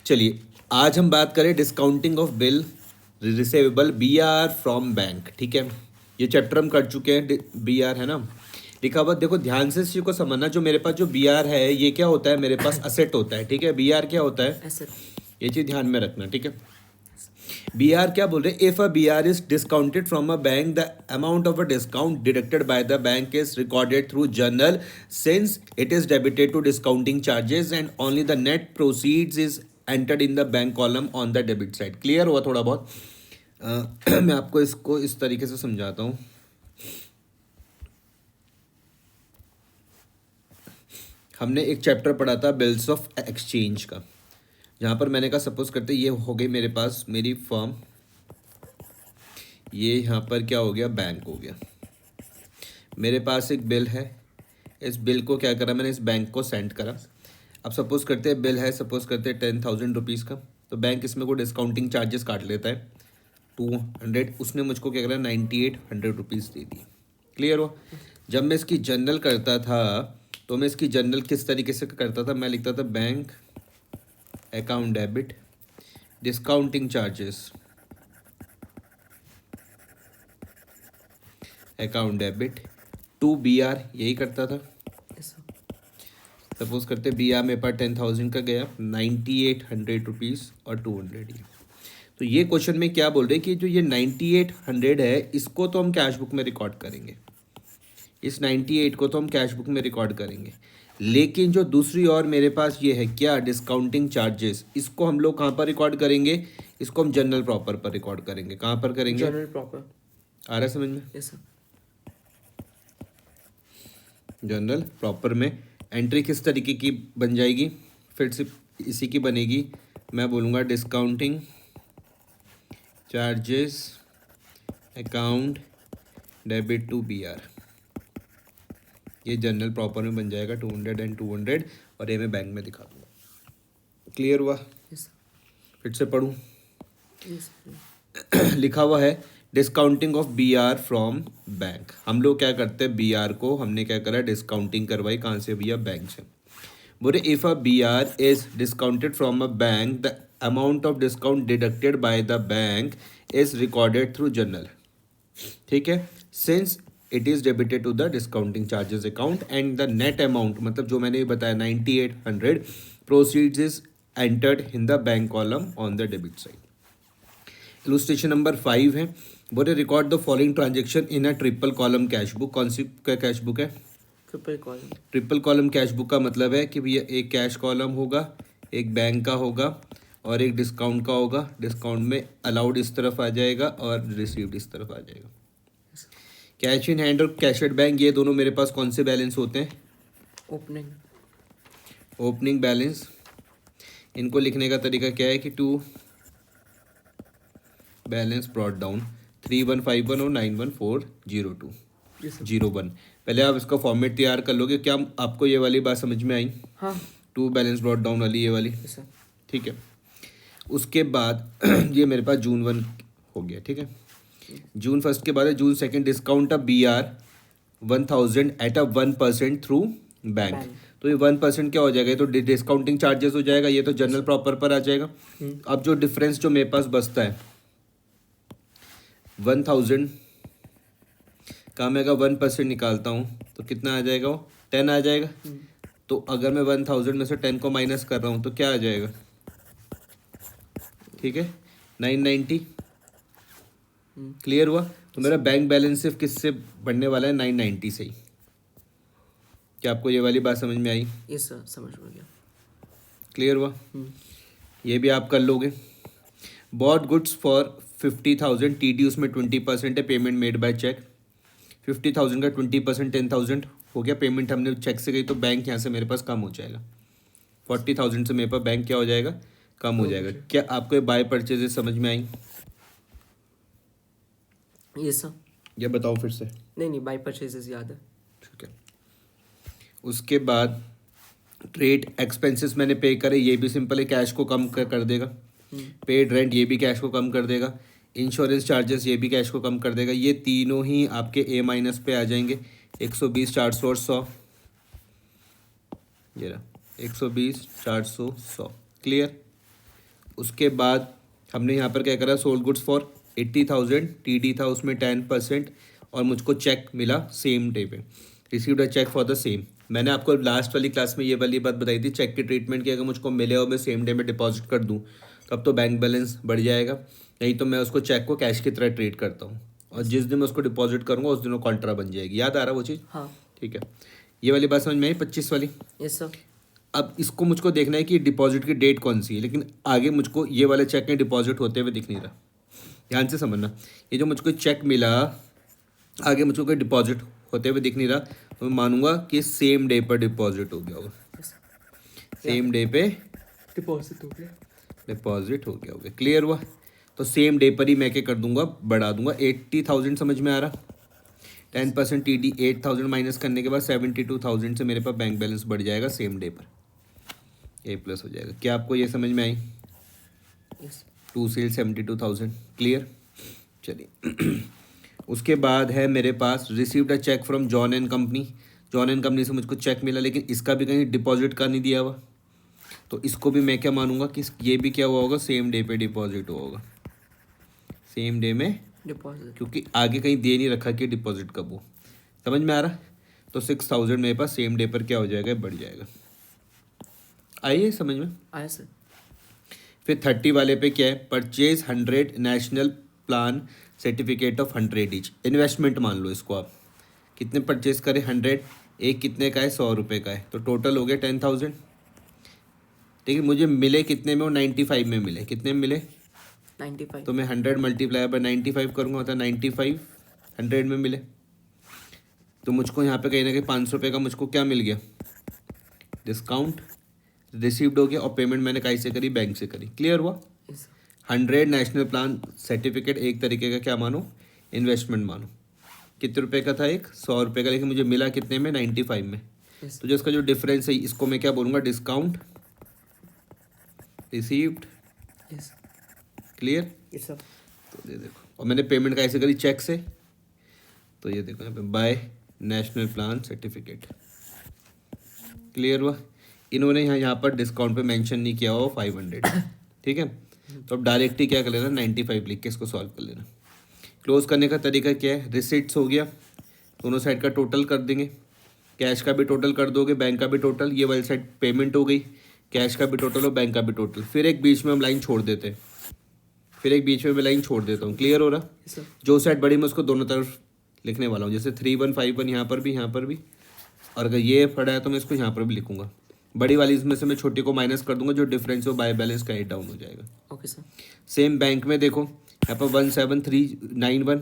चलिए आज हम बात करें discounting of bill receivable BR from bank. ठीक है, ये चैप्टर हम कर चुके हैं। BR है ना लिखा हुआ, देखो ध्यान से इस चीज को समझना। जो मेरे पास जो BR है ये क्या होता है, मेरे पास असेट होता है। ठीक है, BR क्या होता है, ये चीज ध्यान में रखना। ठीक है, BR क्या बोल रहे हैं, if a BR is discounted from a bank the amount of a discount deducted by the bank is recorded through journal since it is debited to discounting charges and only the net proceeds is entered in the bank column on the debit side. Clear हुआ थोड़ा बहुत? मैं आपको इसको इस तरीके से समझाता हूँ। हमने एक चैप्टर पढ़ा था बिल्स ऑफ एक्सचेंज का, जहाँ पर मैंने कहा सपोज करते ये हो गई मेरे पास मेरी फर्म, ये यहाँ पर क्या हो गया, बैंक हो गया। मेरे पास एक बिल है, इस बिल को क्या करा मैंने, इस बैंक को सेंड करा। अब सपोज करते हैं बिल है, सपोज करते हैं 10,000 रुपीज़ का, तो बैंक इसमें को डिस्काउंटिंग चार्जेस काट लेता है 200। उसने मुझको क्या करा 9800 रुपीज़ दे दिए। क्लियर हो? जब मैं इसकी जनरल करता था तो मैं इसकी जनरल किस तरीके से करता था, मैं लिखता था bank account debit discounting charges account debit to BR, यही करता था। सपोज करते BR मेरे पास 10,000 का गया, 9800 रुपीज़ और 200 ये। तो ये क्वेश्चन में क्या बोल रहे हैं कि जो ये 9800 है इसको तो हम कैश बुक में रिकॉर्ड करेंगे, इस 98 को तो हम कैश बुक में रिकॉर्ड करेंगे, लेकिन जो दूसरी और मेरे पास ये है क्या, डिस्काउंटिंग चार्जेस, इसको हम लोग कहाँ पर रिकॉर्ड करेंगे, इसको हम जनरल प्रॉपर पर रिकॉर्ड करेंगे। कहाँ पर करेंगे, जनरल प्रॉपर। आ रहा है समझ में? Yes sir. जनरल प्रॉपर में एंट्री किस तरीके की बन जाएगी, फिर से इसी की बनेगी। मैं बोलूँगा discounting charges account debit to BR, ये जनरल प्रॉपर में बन जाएगा 200 एंड 200, और ये मैं बैंक में दिखा दूँगा। क्लियर हुआ? यस फिर से पढ़ूँ? यस। लिखा हुआ है discounting of BR from bank. हम लोग क्या करते हैं, BR को हमने क्या करा, डिस्काउंटिंग करवाई। कहाँ से भैया, बैंक से। बोले if a BR is discounted from a bank the amount of discount deducted by the bank is recorded through journal. ठीक है, since it is debited to the discounting charges account and the net amount, मतलब जो मैंने बताया 9800 proceeds is entered in the bank column on the debit side. Illustration number 5 है, बोले record the following transaction in a triple column cash book. कौन सी क्या cash book है, triple column. Triple column cash book का मतलब है कि भैया एक कैश कॉलम होगा, एक बैंक का होगा और एक डिस्काउंट का होगा। डिस्काउंट में अलाउड इस तरफ आ जाएगा और रिसीव्ड इस तरफ आ जाएगा। कैश इन हैंड और कैश एट बैंक, ये दोनों मेरे पास कौन से बैलेंस होते हैं, ओपनिंग बैलेंस। इनको लिखने का तरीका क्या है कि टू बैलेंस ब्रॉट डाउन 3151 और 91402 01। पहले आप इसका फॉर्मेट तैयार कर लोगे। क्या आपको ये वाली बात समझ में आई? हाँ। टू बैलेंस ब्रॉट डाउन वाली, ये वाली। Yes sir. ठीक है, उसके बाद ये मेरे पास जून 1 हो गया। ठीक है, जून 1 के बाद है जून 2 discount of BR 1000 at a 1% through bank. तो ये 1% क्या हो जाएगा, ये तो डिस्काउंटिंग चार्जेस हो जाएगा, ये तो जनरल प्रॉपर पर आ जाएगा। अब जो डिफरेंस जो मेरे पास बचता है 1000 का, मैं अगर 1% निकालता हूँ तो कितना आ जाएगा, वो 10 आ जाएगा। तो अगर मैं 1000 में से 10 को माइनस कर रहा हूँ तो क्या आ जाएगा, ठीक है 990। क्लियर हुआ? तो मेरा बैंक बैलेंस सिर्फ किससे बढ़ने वाला है, 990 से ही। क्या आपको ये वाली बात समझ में आई? यस सर, समझ में गया। क्लियर हुआ? ये भी आप कर लोगे। बॉट गुड्स फॉर 50,000 TD, उसमें 20% है, पेमेंट मेड बाय चेक। 50,000 का 20% 10,000 हो गया, पेमेंट हमने चेक से गई तो बैंक यहाँ से मेरे पास कम हो जाएगा। 40,000 से मेरे पास बैंक क्या हो जाएगा, कम हो जाएगा। क्या आपको ये बाय परचेजेस समझ में आई? Yes sir. ये बताओ फिर से। नहीं, बाय परचेजेस याद है। ठीक है, उसके बाद ट्रेड एक्सपेंसेस मैंने पे करे, ये भी सिंपल है, कैश को कम कर देगा। पेड रेंट, ये भी कैश को कम कर देगा। इंश्योरेंस चार्जेस, ये भी कैश को कम कर देगा। ये तीनों ही आपके A- पे आ जाएंगे। 120, 400 और 100, ये रहा 120, 400, 100। क्लियर? उसके बाद हमने यहाँ पर क्या करा, सोल्ड गुड्स फॉर 80,000, TD था उसमें 10%, और मुझको चेक मिला सेम डे पे, received a cheque for the same. मैंने आपको लास्ट वाली क्लास में ये वाली बात बताई थी, चेक की ट्रीटमेंट की, अगर मुझको मिले और मैं सेम डे में डिपॉजिट कर दूँ तब तो बैंक बैलेंस बढ़ जाएगा, नहीं तो मैं उसको चेक को कैश की तरह ट्रीट करता हूँ, और जिस दिन मैं उसको डिपॉजिट करूँगा उस दिन वो कॉन्ट्रा बन जाएगी। याद आ रहा वो चीज़? हाँ। ठीक है, ये वाली बात समझ में आई 25 वाली। Yes sir. अब इसको मुझको देखना है कि डिपॉजिट की डेट कौन सी है, लेकिन आगे मुझको ये वाले चेक में डिपॉजिट होते हुए दिख नहीं रहा। ध्यान से समझना, ये जो मुझको चेक मिला आगे मुझको कोई डिपॉजिट होते हुए दिख नहीं रहा, तो मैं मानूंगा कि सेम डे पर डिपॉजिट हो गया होगा, सेम डे पे डिपॉजिट हो गया। डिपॉजिट हो गया होगा। क्लियर हुआ? तो सेम डे पर ही मैं क्या कर दूंगा, बढ़ा दूंगा। 80,000 समझ में आ रहा? 10% TD 8,000 माइनस करने के बाद 72,000 से मेरे पास बैंक बैलेंस बढ़ जाएगा सेम डे पर, ए प्लस हो जाएगा। क्या आपको ये समझ में आई? यस। 2 सेल 72,000। क्लियर? चलिए उसके बाद है मेरे पास received a cheque from John and company. John and company से मुझको चेक मिला, लेकिन इसका भी कहीं डिपॉजिट का नहीं दिया हुआ, तो इसको भी मैं क्या मानूंगा कि ये भी क्या हुआ होगा, सेम डे पे डिपॉजिट हुआ होगा, सेम डे में डिपॉजिट। क्योंकि आगे कहीं दे नहीं रखा कि डिपॉजिट कब हो। समझ में आ रहा? तो 6,000 मेरे पास सेम डे पर क्या हो जाएगा, बढ़ जाएगा। आइए समझ में? आया सर। फिर 30 वाले पे क्या है, purchase 100 national plan certificate of 100 each. Investment मान लो इसको आप, कितने परचेज करें, 100, एक कितने का है, 100 रुपये का है, तो टोटल हो गया 10,000। ठीक है, मुझे मिले कितने में, वो 95 में मिले। कितने में मिले? 95। तो मैं 100 मल्टीप्लाई बाय 95 करूँगा, होता है 95, 100 में मिले, तो मुझको यहाँ पे कहीं ना कहीं 500 रुपये का मुझको क्या मिल गया, डिस्काउंट रिसीव्ड हो गया, और पेमेंट मैंने कहीं से करी, बैंक से करी। क्लियर हुआ? यस। 100 नेशनल प्लान सर्टिफिकेट एक तरीके का क्या मानो, इन्वेस्टमेंट मानो। कितने रुपए का था, एक 100 रुपये का, लेकिन मुझे मिला कितने में, 95 में। यस। तो जो इसका जो डिफरेंस है इसको मैं क्या बोलूँगा, discount received. Yes. Clear? Yes sir. तो ये देखो, और मैंने पेमेंट कैसे करी, चेक से, तो ये देखो यहाँ पे by national plan certificate. Clear हुआ? इन्होंने यहाँ पर डिस्काउंट पे मेंशन नहीं किया हो 500। ठीक है, तो अब डायरेक्ट ही क्या कर लेना, 95 लिख के इसको सॉल्व कर लेना। क्लोज करने का तरीका क्या है, रिसिट्स हो गया, दोनों साइड का टोटल कर देंगे, कैश का भी टोटल कर दोगे, बैंक का भी टोटल, ये वाली साइड पेमेंट हो गई, कैश का भी टोटल और बैंक का भी टोटल। फिर एक बीच में हम लाइन छोड़ देते हैं, फिर एक बीच में मैं लाइन छोड़ देता हूँ। क्लियर हो रहा? Yes sir. जो साइड बड़ी मैं उसको दोनों तरफ लिखने वाला हूँ, जैसे 3151 यहाँ पर भी, यहाँ पर भी, और अगर ये पड़ा है तो मैं इसको यहाँ पर भी लिखूंगा। बड़ी वाली इसमें से मैं छोटी को माइनस कर दूंगा, जो डिफरेंस हो बाय बैलेंस का डाउन हो जाएगा। Okay sir. सेम बैंक में देखो, यहाँ पर 17391,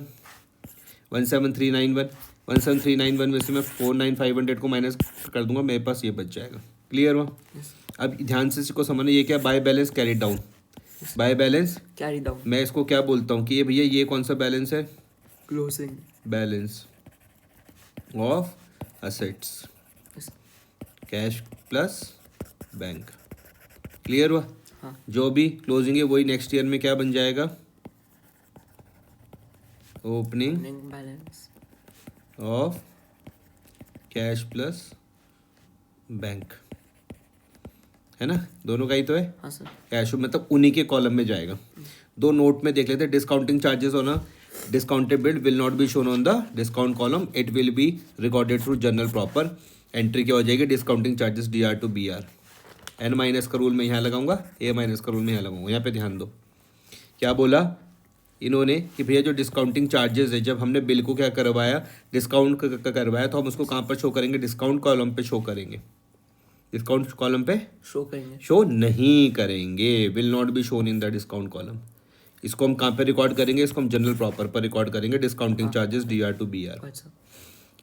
17391 में से मैं 49,500 को माइनस कर दूंगा, मेरे पास ये बच जाएगा। क्लियर हुआ? यस। अब ध्यान से इसको समझना, ये क्या, by balance carry down, by balance carry down. मैं इसको क्या बोलता हूँ कि ये भैया ये कौन सा बैलेंस है, closing. Balance of assets, yes. Cash plus bank. Clear हुआ? हाँ। जो भी क्लोजिंग है वही नेक्स्ट ईयर में क्या बन जाएगा, opening balance of cash plus bank, है ना, दोनों का ही तो है। हाँ सर। कैश मतलब उन्हीं के कॉलम में जाएगा। दो नोट में देख लेते हैं, डिस्काउंटिंग चार्जेस होना, discounted bill will not be shown on the discount column, it will be recorded through journal proper। Entry क्या हो जाएगी, discounting charges DR to BR। N minus का रूल मैं यहाँ लगाऊंगा, A माइनस का रूल मैं यहाँ लगाऊंगा। यहाँ पे ध्यान दो, क्या बोला इन्होंने कि भैया जो डिस्काउंटिंग चार्जेस है, जब हमने बिल को क्या करवाया, डिस्काउंट करवाया, तो हम उसको कहाँ पर शो करेंगे, डिस्काउंट कॉलम पे शो करेंगे। डिस्काउंट कॉलम पे शो करेंगे, शो नहीं करेंगे, will not be shown in the discount column. इसको हम कहाँ पे रिकॉर्ड करेंगे, इसको हम जनरल प्रॉपर पर रिकॉर्ड करेंगे, discounting charges DR to BR। अच्छा।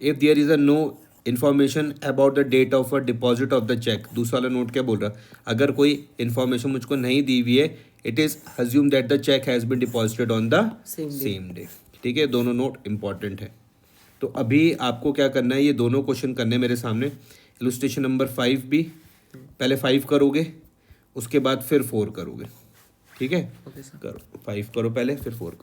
If there is a no information about the date of a deposit of the cheque, दूसरा वाला नोट क्या बोल रहा, अगर कोई इन्फॉर्मेशन मुझको नहीं दी हुई है, it is assume that the cheque has been deposited on the same day. ठीक है, दोनों नोट इंपॉर्टेंट है। तो अभी आपको क्या करना है, ये दोनों क्वेश्चन करने मेरे सामने। इलस्ट्रेशन नंबर 5 भी, पहले 5 करोगे, उसके बाद फिर 4 करोगे। ठीक है, ओके सर। करो 5 करो पहले, फिर 4 करो।